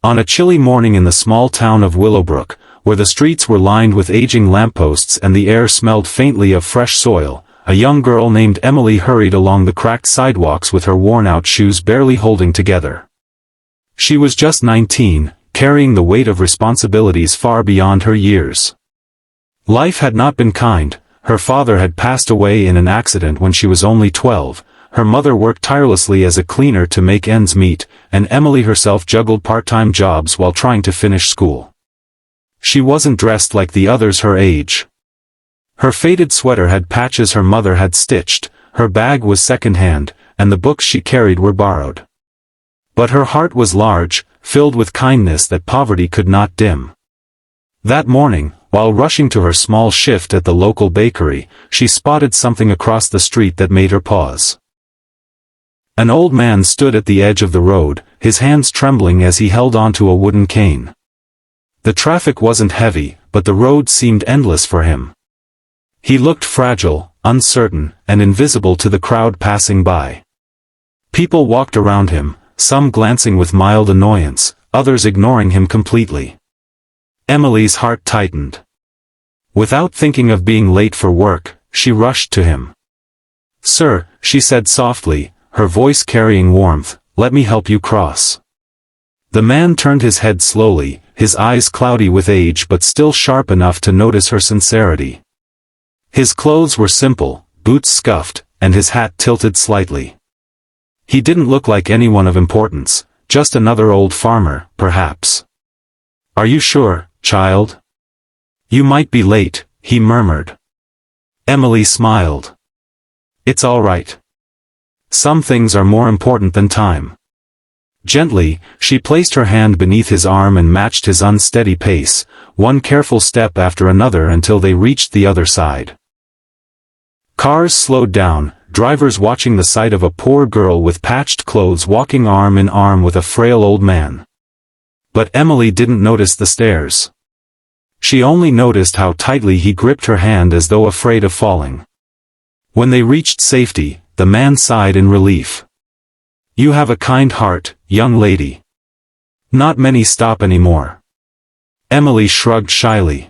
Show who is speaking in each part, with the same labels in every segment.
Speaker 1: On a chilly morning in the small town of Willowbrook, where the streets were lined with aging lampposts and the air smelled faintly of fresh soil, a young girl named Emily hurried along the cracked sidewalks with her worn-out shoes barely holding together. She was just 19, carrying the weight of responsibilities far beyond her years. Life had not been kind. Her father had passed away in an accident when she was only 12, her mother worked tirelessly as a cleaner to make ends meet, and Emily herself juggled part-time jobs while trying to finish school. She wasn't dressed like the others her age. Her faded sweater had patches her mother had stitched, her bag was second-hand, and the books she carried were borrowed. But her heart was large, filled with kindness that poverty could not dim. That morning, while rushing to her small shift at the local bakery, she spotted something across the street that made her pause. An old man stood at the edge of the road, his hands trembling as he held onto a wooden cane. The traffic wasn't heavy, but the road seemed endless for him. He looked fragile, uncertain, and invisible to the crowd passing by. People walked around him, some glancing with mild annoyance, others ignoring him completely. Emily's heart tightened. Without thinking of being late for work, she rushed to him. "Sir," she said softly, her voice carrying warmth, "let me help you cross." The man turned his head slowly, his eyes cloudy with age but still sharp enough to notice her sincerity. His clothes were simple, boots scuffed, and his hat tilted slightly. He didn't look like anyone of importance, just another old farmer, perhaps. "Are you sure, child? You might be late," he murmured. Emily smiled. "It's all right. Some things are more important than time." Gently, she placed her hand beneath his arm and matched his unsteady pace, one careful step after another until they reached the other side. Cars slowed down, drivers watching the sight of a poor girl with patched clothes walking arm in arm with a frail old man. But Emily didn't notice the stares. She only noticed how tightly he gripped her hand as though afraid of falling. When they reached safety, the man sighed in relief. "You have a kind heart, young lady. Not many stop anymore." Emily shrugged shyly.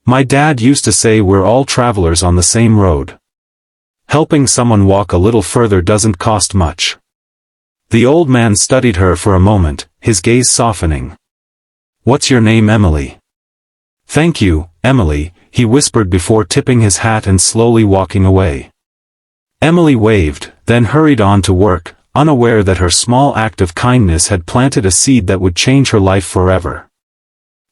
Speaker 1: "My dad used to say we're all travelers on the same road. Helping someone walk a little further doesn't cost much." The old man studied her for a moment, his gaze softening. "What's your name, Emily?" "Thank you, Emily," he whispered before tipping his hat and slowly walking away. Emily waved, then hurried on to work, unaware that her small act of kindness had planted a seed that would change her life forever.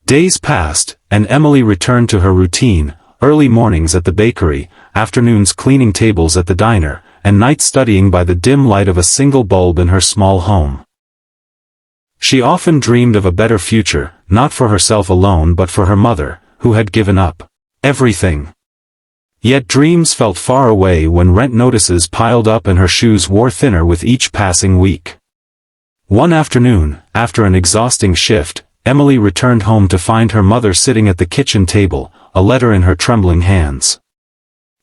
Speaker 1: Days passed, and Emily returned to her routine, early mornings at the bakery, afternoons cleaning tables at the diner, and nights studying by the dim light of a single bulb in her small home. She often dreamed of a better future, not for herself alone but for her mother, who had given up everything. Yet dreams felt far away when rent notices piled up and her shoes wore thinner with each passing week. One afternoon, after an exhausting shift, Emily returned home to find her mother sitting at the kitchen table, a letter in her trembling hands.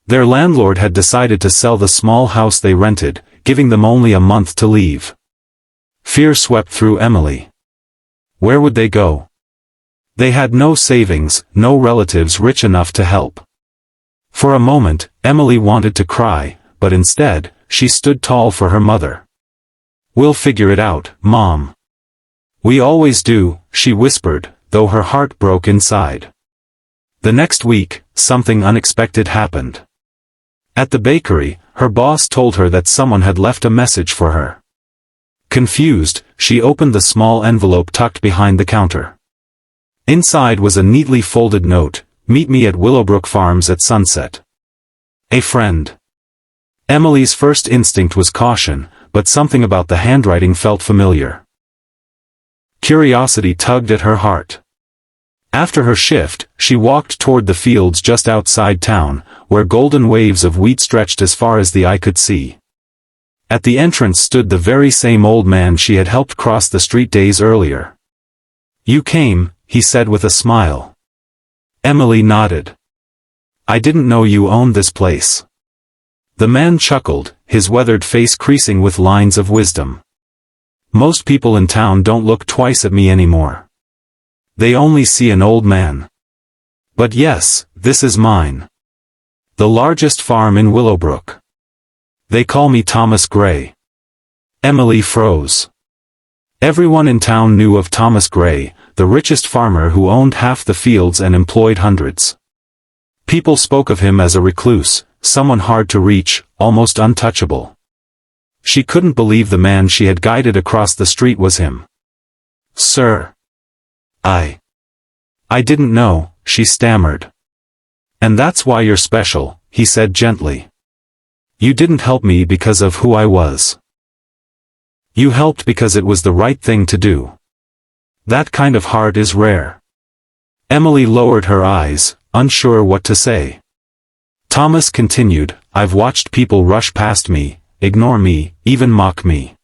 Speaker 1: Their landlord had decided to sell the small house they rented, giving them only a month to leave. Fear swept through Emily. Where would they go? They had no savings, no relatives rich enough to help. For a moment, Emily wanted to cry, but instead, she stood tall for her mother. "We'll figure it out, Mom." "We always do," she whispered, though her heart broke inside. The next week, something unexpected happened. At the bakery, her boss told her that someone had left a message for her. Confused, she opened the small envelope tucked behind the counter. Inside was a neatly folded note, "Meet me at Willowbrook Farms at sunset. A friend." Emily's first instinct was caution, but something about the handwriting felt familiar. Curiosity tugged at her heart. After her shift, she walked toward the fields just outside town, where golden waves of wheat stretched as far as the eye could see. At the entrance stood the very same old man she had helped cross the street days earlier. "You came," he said with a smile. Emily nodded. "I didn't know you owned this place." The man chuckled, his weathered face creasing with lines of wisdom. Most people in town don't look twice at me anymore. They only see an old man. But yes, this is mine. The largest farm in Willowbrook. They call me Thomas Gray. Emily froze. Everyone in town knew of Thomas Gray, the richest farmer who owned half the fields and employed hundreds. People spoke of him as a recluse, someone hard to reach, almost untouchable. She couldn't believe the man she had guided across the street was him. "Sir. I didn't know," she stammered. "And that's why you're special," he said gently. "You didn't help me because of who I was. You helped because it was the right thing to do. That kind of heart is rare." Emily lowered her eyes, unsure what to say. Thomas continued, "I've watched people rush past me, ignore me, even mock me.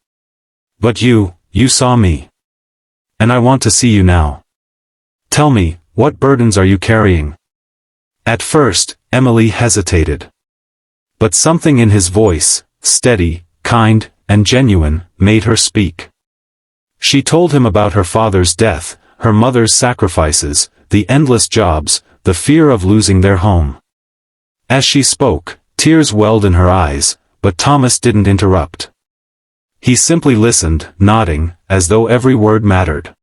Speaker 1: But you saw me. And I want to see you now. Tell me, what burdens are you carrying?" At first, Emily hesitated. But something in his voice, steady, kind, and genuine, made her speak. She told him about her father's death, her mother's sacrifices, the endless jobs, the fear of losing their home. As she spoke, tears welled in her eyes, but Thomas didn't interrupt. He simply listened, nodding, as though every word mattered.